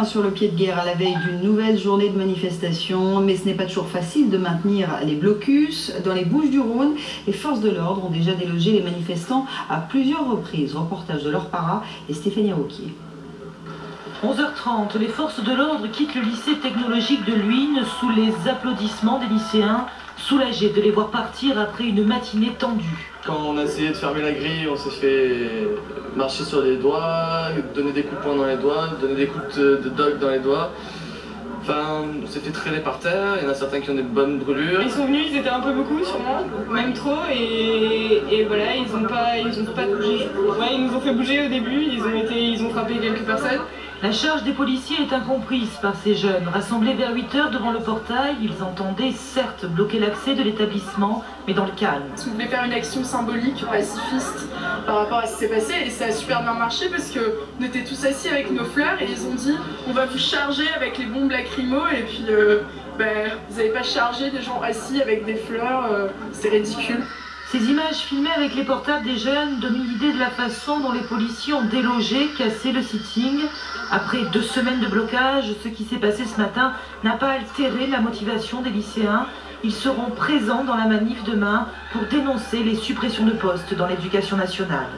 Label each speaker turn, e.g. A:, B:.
A: Sur le pied de guerre à la veille d'une nouvelle journée de manifestation, mais ce n'est pas toujours facile de maintenir les blocus. Dans les Bouches-du-Rhône, les forces de l'ordre ont déjà délogé les manifestants à plusieurs reprises. Reportage de Laure Para et Stéphanie Rouquier.
B: 11h30, les forces de l'ordre quittent le lycée technologique de Luynes sous les applaudissements des lycéens, soulagés de les voir partir après une matinée tendue.
C: Quand on a essayé de fermer la grille, on s'est fait marcher sur les doigts, donner des coups de poing dans les doigts, donner des coups de dog dans les doigts. Enfin, on s'est fait traîner par terre, il y en a certains qui ont des bonnes brûlures.
D: Ils sont venus, ils étaient un peu beaucoup sûrement, même trop, et voilà, ils ont pas bougé. Ouais, ils nous ont fait bouger au début, ils ont frappé quelques personnes.
B: La charge des policiers est incomprise par ces jeunes. Rassemblés vers 8h devant le portail, ils entendaient certes bloquer l'accès de l'établissement, mais dans le calme.
D: On voulait faire une action symbolique, pacifiste, par rapport à ce qui s'est passé, et ça a super bien marché parce qu'on était tous assis avec nos fleurs et ils ont dit on va vous charger avec les bombes lacrymo, et puis vous n'avez pas chargé des gens assis avec des fleurs, c'est ridicule.
B: Ces images filmées avec les portables des jeunes donnent une idée de la façon dont les policiers ont délogé, cassé le sitting. Après 2 semaines de blocage, ce qui s'est passé ce matin n'a pas altéré la motivation des lycéens. Ils seront présents dans la manif demain pour dénoncer les suppressions de postes dans l'éducation nationale.